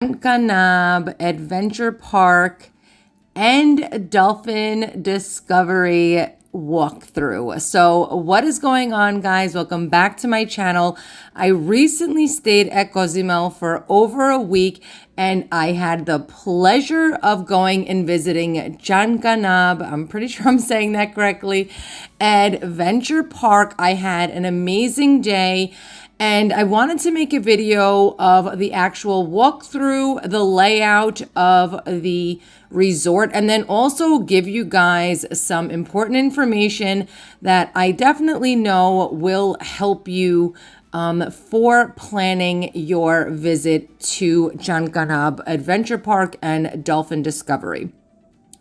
Chankanaab Adventure Park and Dolphin Discovery walkthrough. So what is going on, guys? Welcome back to my channel. I recently stayed at Cozumel for over a week and I had the pleasure of going and visiting Chankanaab. I'm pretty sure I'm saying that correctly. Adventure Park. I had an amazing day. And I wanted to make a video of the actual walkthrough, the layout of the resort, and then also give you guys some important information that I definitely know will help you for planning your visit to Chankanaab Adventure Park and Dolphin Discovery.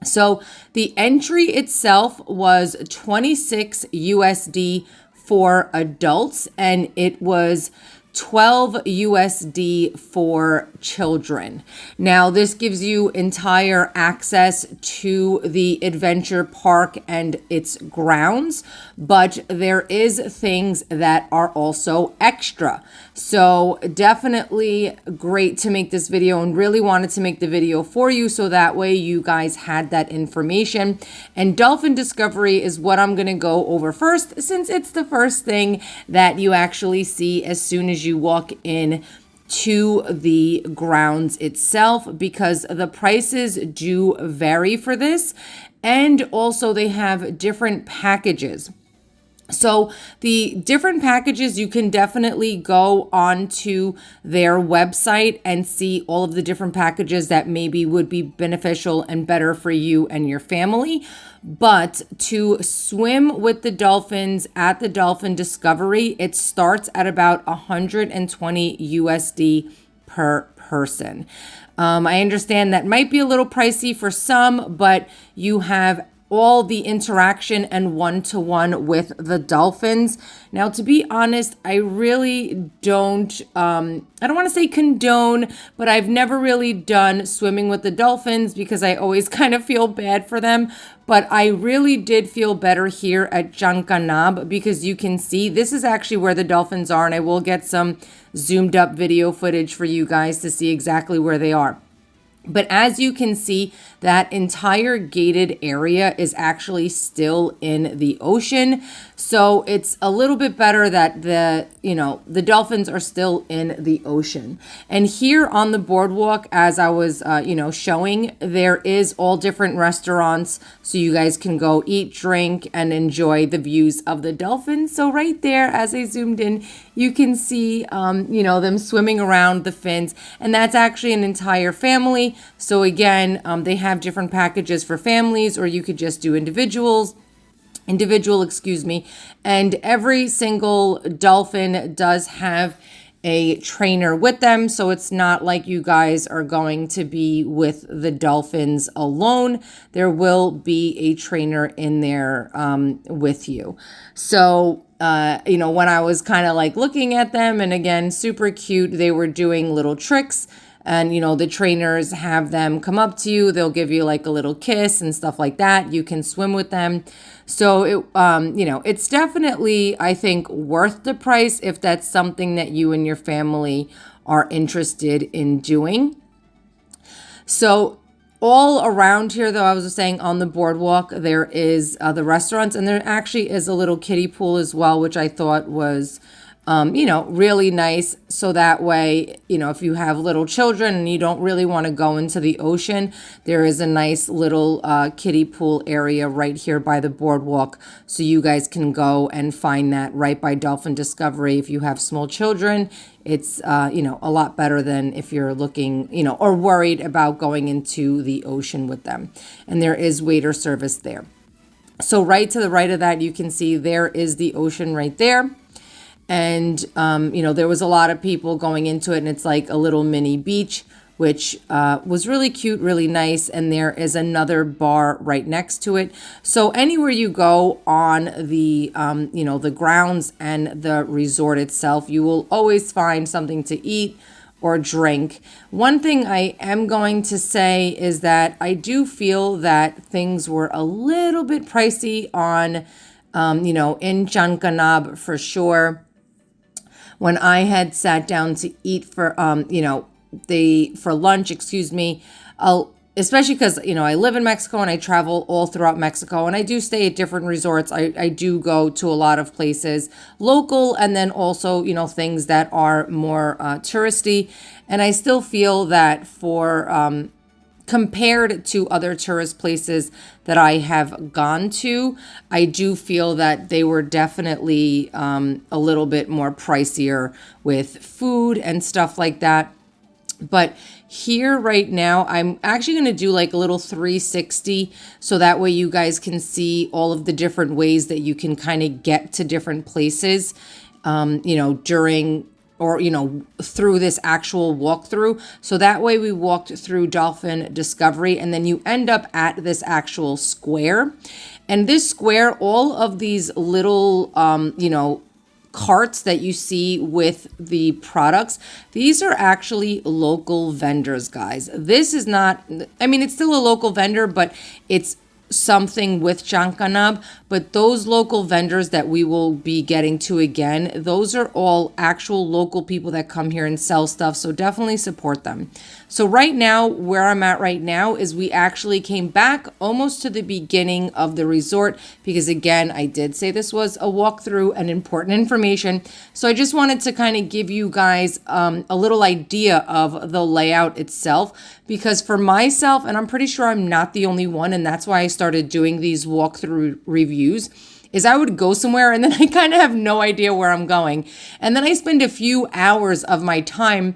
So the entry itself was 26 USD for adults, and it was 12 USD for children. Now, this gives you entire access to the adventure park and its grounds, but there is things that are also extra. So definitely great to make this video, and really wanted to make the video for you so that way you guys had that information. And Dolphin Discovery is what I'm going to go over first, since it's the first thing that you actually see as soon as you walk in to the grounds itself, because the prices do vary for this, and also they have different packages. So the different packages, you can definitely go onto their website and see all of the different packages that maybe would be beneficial and better for you and your family. But to swim with the dolphins at the Dolphin Discovery, it starts at about 120 USD per person. I understand that might be a little pricey for some, but you have all the interaction and one-to-one with the dolphins. Now, to be honest, I really don't, I don't want to say condone, but I've never really done swimming with the dolphins because I always kind of feel bad for them. But I really did feel better here at Chankanaab, because you can see this is actually where the dolphins are, and I will get some zoomed up video footage for you guys to see exactly where they are. But as you can see, that entire gated area is actually still in the ocean. So it's a little bit better that the dolphins are still in the ocean. And here on the boardwalk, as I was, showing, there is all different restaurants. So you guys can go eat, drink, and enjoy the views of the dolphins. So right there, as I zoomed in, you can see, them swimming around the fins. And that's actually an entire family. So again, they have different packages for families, or you could just do individual, and every single dolphin does have a trainer with them. So it's not like you guys are going to be with the dolphins alone. There will be a trainer in there with you. So when I was kind of like looking at them, and again, super cute, they were doing little tricks. And, the trainers have them come up to you. They'll give you like a little kiss and stuff like that. You can swim with them. So, it's definitely, I think, worth the price if that's something that you and your family are interested in doing. So all around here, though, I was saying on the boardwalk, there is the restaurants, and there actually is a little kiddie pool as well, which I thought was really nice. So that way, if you have little children and you don't really want to go into the ocean, there is a nice little kiddie pool area right here by the boardwalk. So you guys can go and find that right by Dolphin Discovery. If you have small children, it's, a lot better than if you're looking, or worried about going into the ocean with them. And there is waiter service there. So right to the right of that, you can see there is the ocean right there. And, there was a lot of people going into it, and it's like a little mini beach, which was really cute, really nice. And there is another bar right next to it. So anywhere you go on the, the grounds and the resort itself, you will always find something to eat or drink. One thing I am going to say is that I do feel that things were a little bit pricey on, in Chankanaab for sure. When I had sat down to eat for, for lunch, excuse me, especially because, I live in Mexico and I travel all throughout Mexico, and I do stay at different resorts. I do go to a lot of places local, and then also, things that are more touristy. And I still feel that for compared to other tourist places that I have gone to, I do feel that they were definitely a little bit more pricier with food and stuff like that. But here right now, I'm actually going to do like a little 360, so that way you guys can see all of the different ways that you can kind of get to different places, during or, through this actual walkthrough. So that way we walked through Dolphin Discovery, and then you end up at this actual square. And this square, all of these little, carts that you see with the products, these are actually local vendors, guys. This is not, it's still a local vendor, but it's something with Chankanaab. But those local vendors that we will be getting to again, those are all actual local people that come here and sell stuff. So definitely support them. So right now, where I'm at right now is we actually came back almost to the beginning of the resort, because again, I did say this was a walkthrough and important information. So I just wanted to kind of give you guys a little idea of the layout itself, because for myself, and I'm pretty sure I'm not the only one, and that's why I started doing these walkthrough reviews, is I would go somewhere and then I kind of have no idea where I'm going. And then I spend a few hours of my time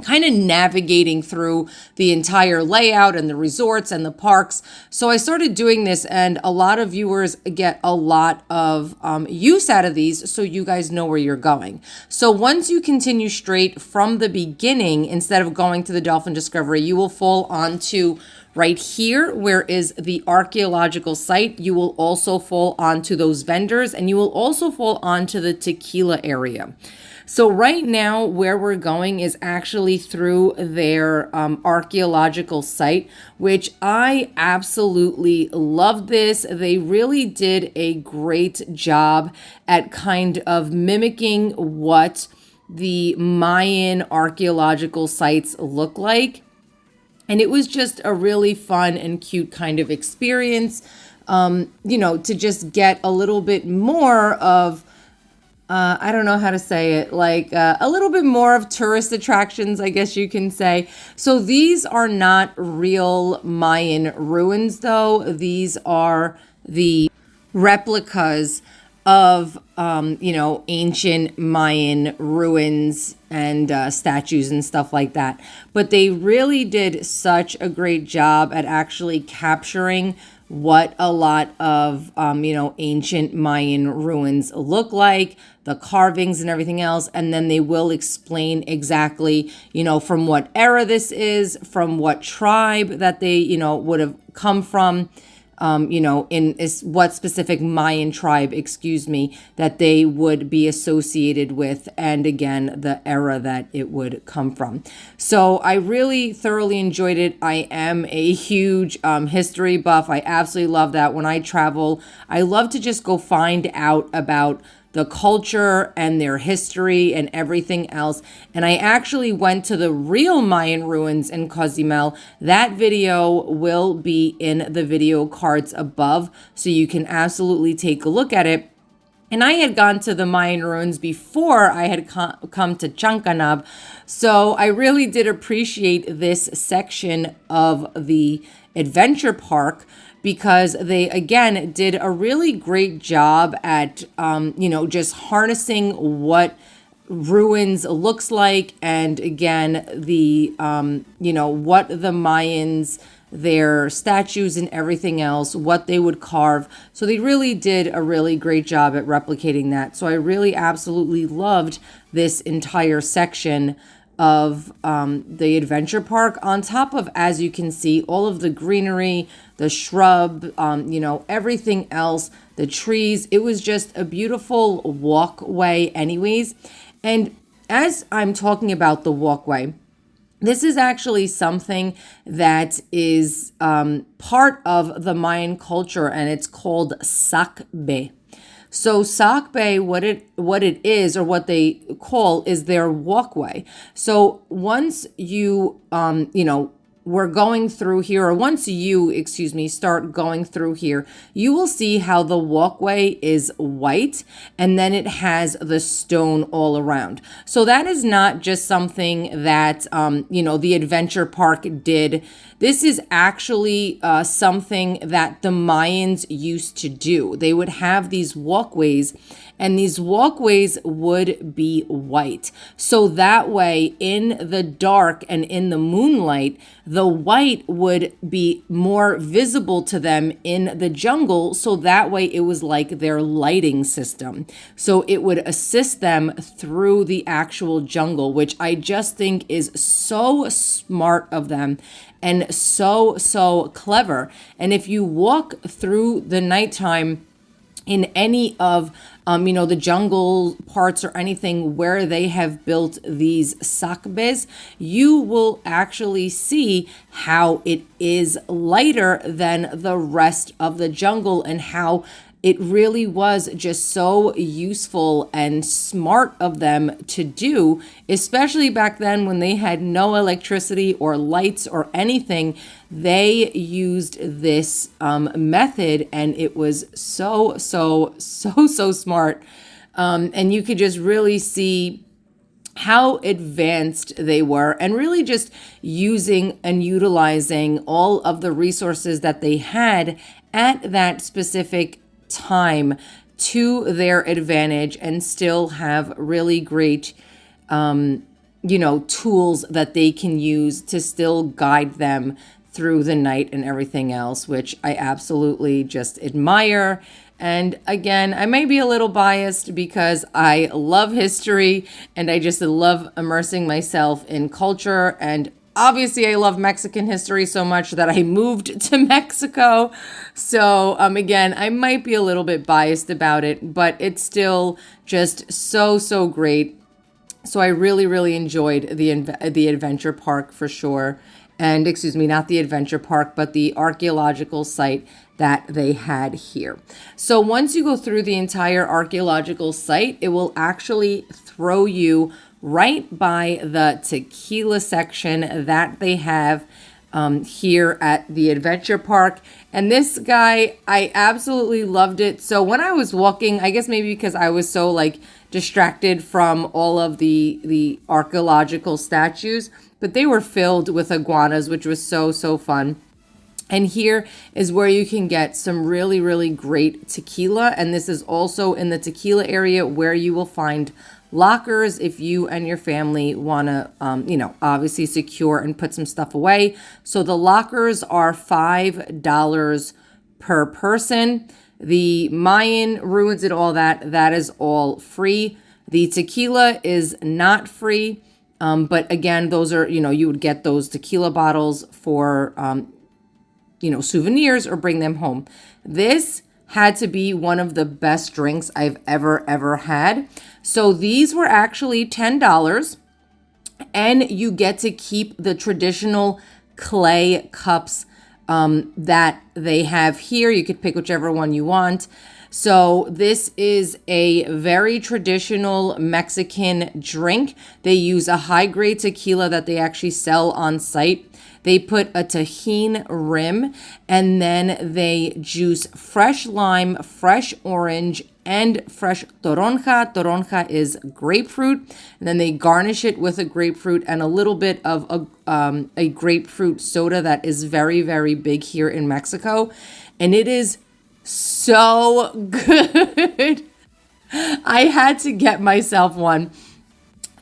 kind of navigating through the entire layout and the resorts and the parks. So I started doing this, and a lot of viewers get a lot of use out of these, so you guys know where you're going. So once you continue straight from the beginning, instead of going to the Dolphin Discovery, you will fall onto right here, where is the archaeological site. You will also fall onto those vendors, and you will also fall onto the tequila area. So right now, where we're going is actually through their archaeological site, which I absolutely love this. They really did a great job at kind of mimicking what the Mayan archaeological sites look like. And it was just a really fun and cute kind of experience, to just get a little bit more of, I don't know how to say it, like a little bit more of tourist attractions, I guess you can say. So these are not real Mayan ruins, though. These are the replicas of, ancient Mayan ruins and statues and stuff like that. But they really did such a great job at actually capturing what a lot of, ancient Mayan ruins look like, the carvings and everything else. And then they will explain exactly, from what era this is, from what tribe that they, would have come from, what specific Mayan tribe, that they would be associated with, and again, the era that it would come from. So I really thoroughly enjoyed it. I am a huge history buff. I absolutely love that. When I travel, I love to just go find out about the culture and their history and everything else. And I actually went to the real Mayan ruins in Cozumel. That video will be in the video cards above, so you can absolutely take a look at it. And I had gone to the Mayan ruins before I had come to Chankanaab. So I really did appreciate this section of the adventure park, because they, again, did a really great job at, just harnessing what ruins looks like. And again, the, what the Mayans, their statues and everything else, what they would carve. So they really did a really great job at replicating that. So I really absolutely loved this entire section of the adventure park, on top of, as you can see, all of the greenery, the shrub, everything else, the trees. It was just a beautiful walkway anyways. And as I'm talking about the walkway, this is actually something that is part of the Mayan culture, and it's called sacbe. So Sauk Bay, what it is, or what they call, is their walkway. So once you we're going through here, or once you, excuse me, start going through here, you will see how the walkway is white and then it has the stone all around. So that is not just something that, the adventure park did. This is actually something that the Mayans used to do. They would have these walkways, and these walkways would be white. So that way, in the dark and in the moonlight, the white would be more visible to them in the jungle. So that way, it was like their lighting system. So it would assist them through the actual jungle, which I just think is so smart of them and so clever. And if you walk through the nighttime in any of the jungle parts or anything where they have built these sakbes, you will actually see how it is lighter than the rest of the jungle, and how it really was just so useful and smart of them to do, especially back then when they had no electricity or lights or anything. They used this method, and it was so smart. And you could just really see how advanced they were, and really just using and utilizing all of the resources that they had at that specific time to their advantage, and still have really great tools that they can use to still guide them through the night and everything else, which I absolutely just admire. And again, I may be a little biased because I love history and I just love immersing myself in culture. And obviously, I love Mexican history so much that I moved to Mexico. So again, I might be a little bit biased about it, but it's still just so great. So I really enjoyed the adventure park for sure. And excuse me, not the adventure park, but the archaeological site that they had here. So once you go through the entire archaeological site, it will actually throw you right by the tequila section that they have here at the adventure park. And this guy, I absolutely loved it. So when I was walking, I guess maybe because I was so distracted from all of the archaeological statues, but they were filled with iguanas, which was so fun. And here is where you can get some really great tequila. And this is also in the tequila area where you will find lockers if you and your family want to, obviously secure and put some stuff away. So the lockers are $5 per person. The Mayan ruins and all that is all free. The tequila is not free. But again, those are, you would get those tequila bottles for, souvenirs or bring them home. This had to be one of the best drinks I've ever had. So these were actually $10, and you get to keep the traditional clay cups that they have here. You could pick whichever one you want. So this is a very traditional Mexican drink. They use a high-grade tequila that they actually sell on site. They put a Tajín rim, and then they juice fresh lime, fresh orange, and fresh toronja. Toronja is grapefruit. And then they garnish it with a grapefruit and a little bit of a grapefruit soda that is very big here in Mexico. And it is so good. I had to get myself one.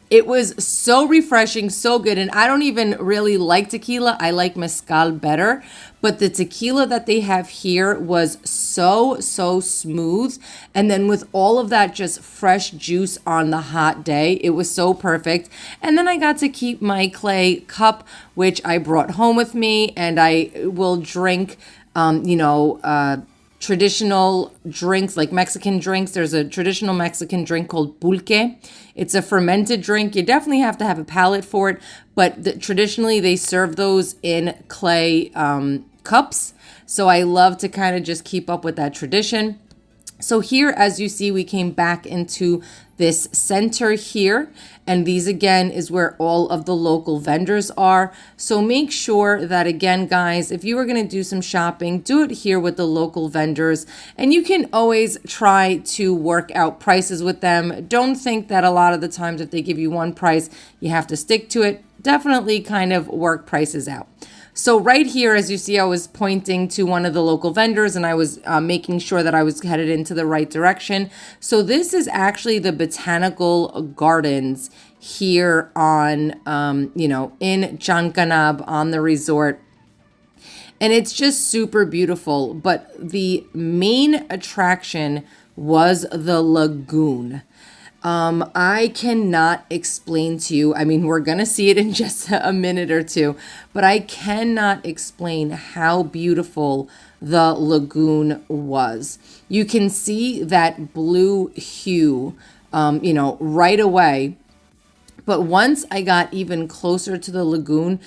It was so refreshing, so good. And I don't even really like tequila. I like mezcal better. But the tequila that they have here was so smooth. And then with all of that just fresh juice on the hot day, it was so perfect. And then I got to keep my clay cup, which I brought home with me. And I will drink, traditional drinks, like Mexican drinks. There's a traditional Mexican drink called pulque. It's a fermented drink. You definitely have to have a palate for it, but traditionally they serve those in clay cups. So I love to kind of just keep up with that tradition. So here, as you see, we came back into this center here, and these again is where all of the local vendors are. So make sure that, again, guys, if you are going to do some shopping, do it here with the local vendors, and you can always try to work out prices with them. Don't think that a lot of the times if they give you one price, you have to stick to it. Definitely kind of work prices out. So right here, as you see, I was pointing to one of the local vendors, and I was making sure that I was headed into the right direction. So this is actually the botanical gardens here on, in Chankanaab on the resort. And it's just super beautiful. But the main attraction was the lagoon. I cannot explain to you. I mean, we're going to see it in just a minute or two, but I cannot explain how beautiful the lagoon was. You can see that blue hue, right away. But once I got even closer to the lagoon,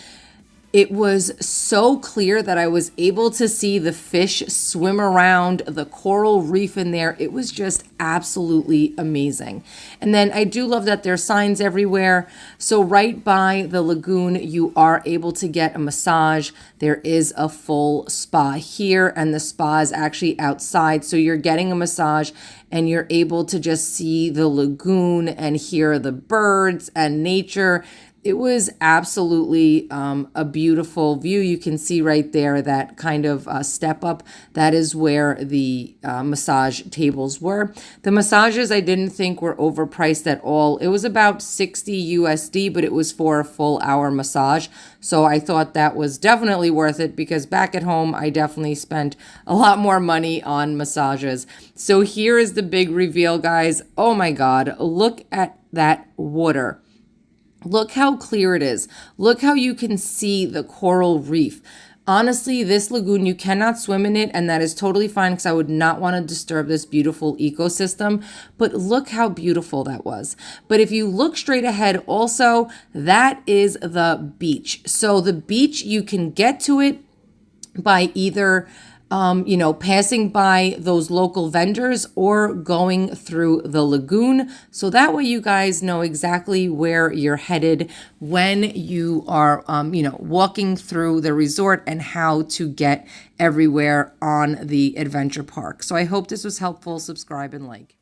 it was so clear that I was able to see the fish swim around, the coral reef in there. It was just absolutely amazing. And then I do love that there's signs everywhere. So right by the lagoon, you are able to get a massage. There is a full spa here, and the spa is actually outside. So you're getting a massage and you're able to just see the lagoon and hear the birds and nature. It was absolutely a beautiful view. You can see right there that kind of step up. That is where the massage tables were. The massages I didn't think were overpriced at all. It was about 60 USD, but it was for a full hour massage. So I thought that was definitely worth it, because back at home, I definitely spent a lot more money on massages. So here is the big reveal, guys. Oh my God, look at that water. Look how clear it is. Look how you can see the coral reef. Honestly, this lagoon, you cannot swim in it, and that is totally fine, because I would not want to disturb this beautiful ecosystem. But look how beautiful that was. But if you look straight ahead also, that is the beach. So the beach, you can get to it by either passing by those local vendors or going through the lagoon. So that way you guys know exactly where you're headed when you are, walking through the resort, and how to get everywhere on the adventure park. So I hope this was helpful. Subscribe and like.